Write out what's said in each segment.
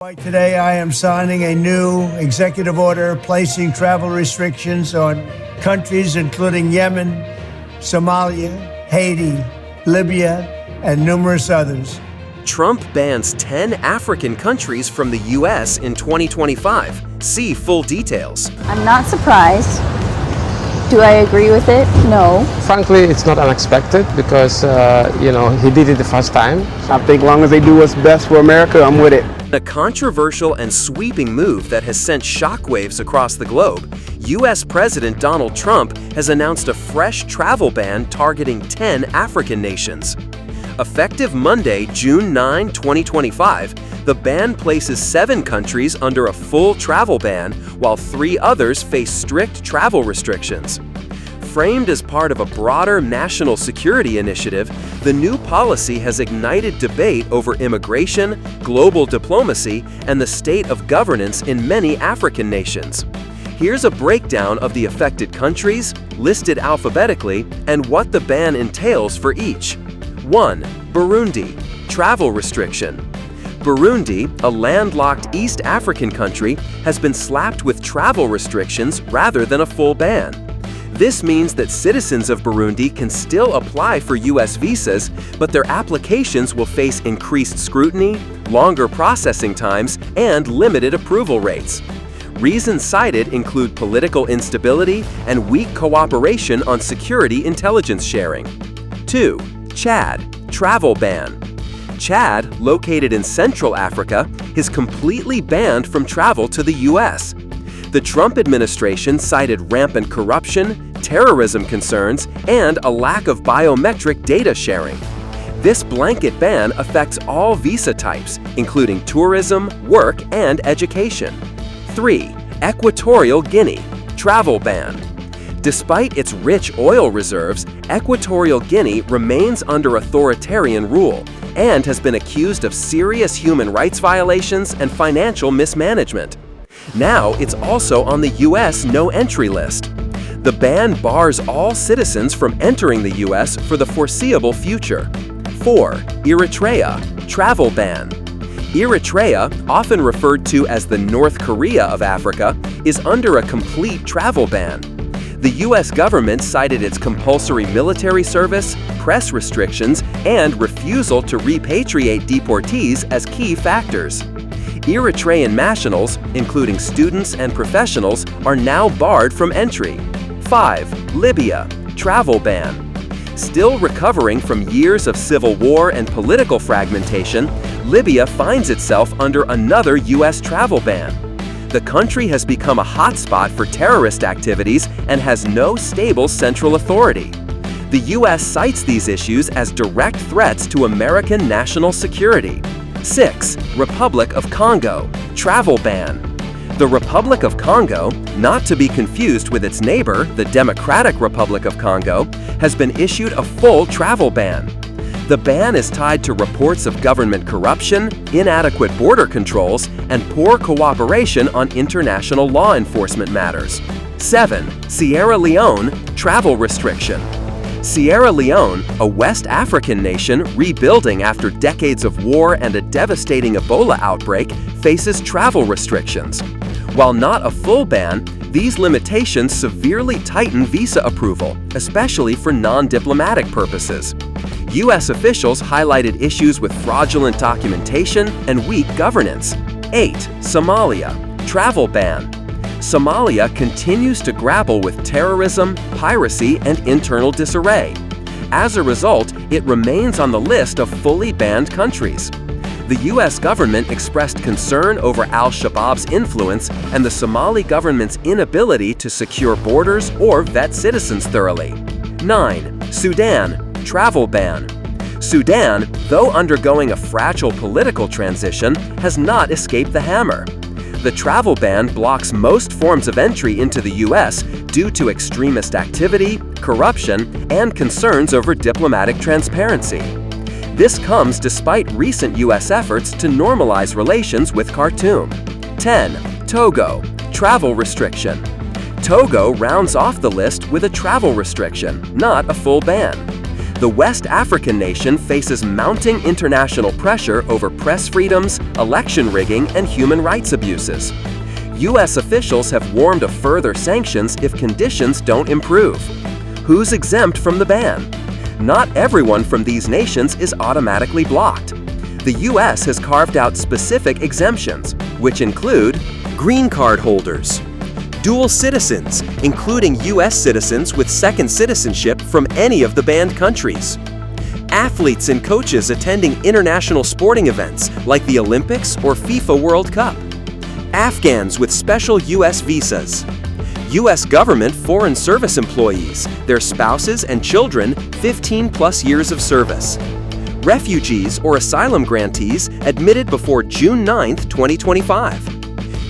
Today, I am signing a new executive order placing travel restrictions on countries including Yemen, Somalia, Haiti, Libya, and numerous others. Trump bans 10 African countries from the U.S. in 2025. See full details. I'm not surprised. Do I agree with it? No. Frankly, it's not unexpected because, he did it the first time. I think as long as they do what's best for America, I'm with it. A controversial and sweeping move that has sent shockwaves across the globe, U.S. President Donald Trump has announced a fresh travel ban targeting 10 African nations. Effective Monday, June 9, 2025, the ban places 7 countries under a full travel ban, while 3 others face strict travel restrictions. Framed as part of a broader national security initiative, the new policy has ignited debate over immigration, global diplomacy, and the state of governance in many African nations. Here's a breakdown of the affected countries, listed alphabetically, and what the ban entails for each. 1. Burundi. Travel restriction. Burundi, a landlocked East African country, has been slapped with travel restrictions rather than a full ban. This means that citizens of Burundi can still apply for U.S. visas, but their applications will face increased scrutiny, longer processing times, and limited approval rates. Reasons cited include political instability and weak cooperation on security intelligence sharing. 2. Chad. Travel ban. Chad, located in Central Africa, is completely banned from travel to the U.S. The Trump administration cited rampant corruption, terrorism concerns, and a lack of biometric data sharing. This blanket ban affects all visa types, including tourism, work, and education. 3. Equatorial Guinea. Travel ban. Despite its rich oil reserves, Equatorial Guinea remains under authoritarian rule and has been accused of serious human rights violations and financial mismanagement. Now it's also on the U.S. no-entry list. The ban bars all citizens from entering the U.S. for the foreseeable future. 4. Eritrea. Travel ban. Eritrea, often referred to as the North Korea of Africa, is under a complete travel ban. The U.S. government cited its compulsory military service, press restrictions, and refusal to repatriate deportees as key factors. Eritrean nationals, including students and professionals, are now barred from entry. 5. Libya. Travel ban. Still recovering from years of civil war and political fragmentation, Libya finds itself under another U.S. travel ban. The country has become a hotspot for terrorist activities and has no stable central authority. The U.S. cites these issues as direct threats to American national security. 6. Republic of Congo. Travel ban. The Republic of Congo, not to be confused with its neighbor, the Democratic Republic of Congo, has been issued a full travel ban. The ban is tied to reports of government corruption, inadequate border controls, and poor cooperation on international law enforcement matters. 7. Sierra Leone. Travel restriction. Sierra Leone, a West African nation rebuilding after decades of war and a devastating Ebola outbreak, faces travel restrictions. While not a full ban, these limitations severely tighten visa approval, especially for non-diplomatic purposes. U.S. officials highlighted issues with fraudulent documentation and weak governance. 8. Somalia. Travel ban. Somalia continues to grapple with terrorism, piracy, and internal disarray. As a result, it remains on the list of fully banned countries. The U.S. government expressed concern over al-Shabaab's influence and the Somali government's inability to secure borders or vet citizens thoroughly. 9. Sudan. Travel ban. Sudan, though undergoing a fragile political transition, has not escaped the hammer. The travel ban blocks most forms of entry into the U.S. due to extremist activity, corruption, and concerns over diplomatic transparency. This comes despite recent U.S. efforts to normalize relations with Khartoum. 10. Togo. Travel restriction. Togo rounds off the list with a travel restriction, not a full ban. The West African nation faces mounting international pressure over press freedoms, election rigging, and human rights abuses. U.S. officials have warned of further sanctions if conditions don't improve. Who's exempt from the ban? Not everyone from these nations is automatically blocked. The U.S. has carved out specific exemptions, which include green card holders, dual citizens, including U.S. citizens with second citizenship from any of the banned countries, athletes and coaches attending international sporting events like the Olympics or FIFA World Cup, Afghans with special U.S. visas, U.S. government foreign service employees, their spouses and children 15+ years of service, refugees or asylum grantees admitted before June 9, 2025,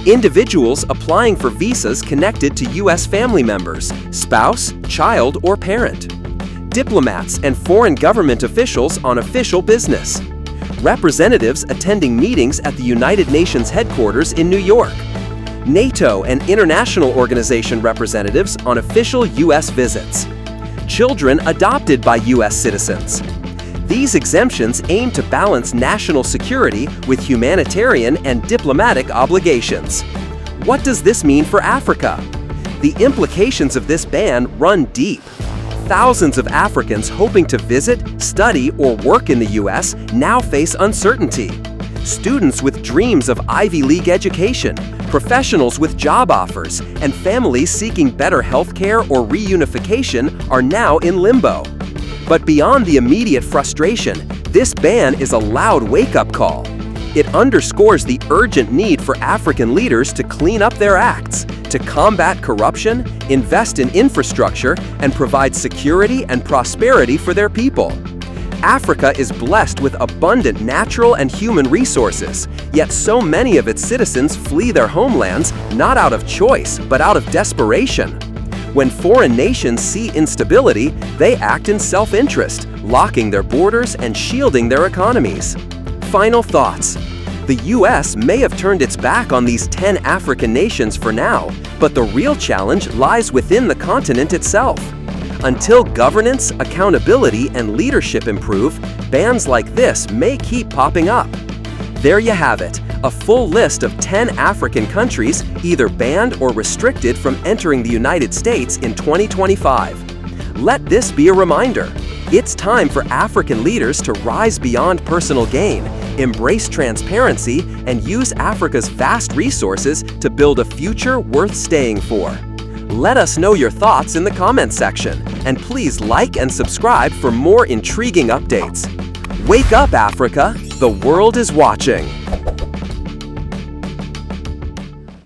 individuals applying for visas connected to U.S. family members, spouse, child, or parent, diplomats and foreign government officials on official business, representatives attending meetings at the United Nations headquarters in New York, NATO and international organization representatives on official U.S. visits, children adopted by U.S. citizens. These exemptions aim to balance national security with humanitarian and diplomatic obligations. What does this mean for Africa? The implications of this ban run deep. Thousands of Africans hoping to visit, study, or work in the U.S. now face uncertainty. Students with dreams of Ivy League education, professionals with job offers, and families seeking better health care or reunification are now in limbo. But beyond the immediate frustration, this ban is a loud wake-up call. It underscores the urgent need for African leaders to clean up their acts, to combat corruption, invest in infrastructure, and provide security and prosperity for their people. Africa is blessed with abundant natural and human resources, yet so many of its citizens flee their homelands not out of choice, but out of desperation. When foreign nations see instability, they act in self-interest, locking their borders and shielding their economies. Final thoughts. The U.S. may have turned its back on these 10 African nations for now, but the real challenge lies within the continent itself. Until governance, accountability, and leadership improve, bans like this may keep popping up. There you have it, a full list of 10 African countries either banned or restricted from entering the United States in 2025. Let this be a reminder. It's time for African leaders to rise beyond personal gain, embrace transparency, and use Africa's vast resources to build a future worth staying for. Let us know your thoughts in the comments section, and please like and subscribe for more intriguing updates. Wake up, Africa! The world is watching.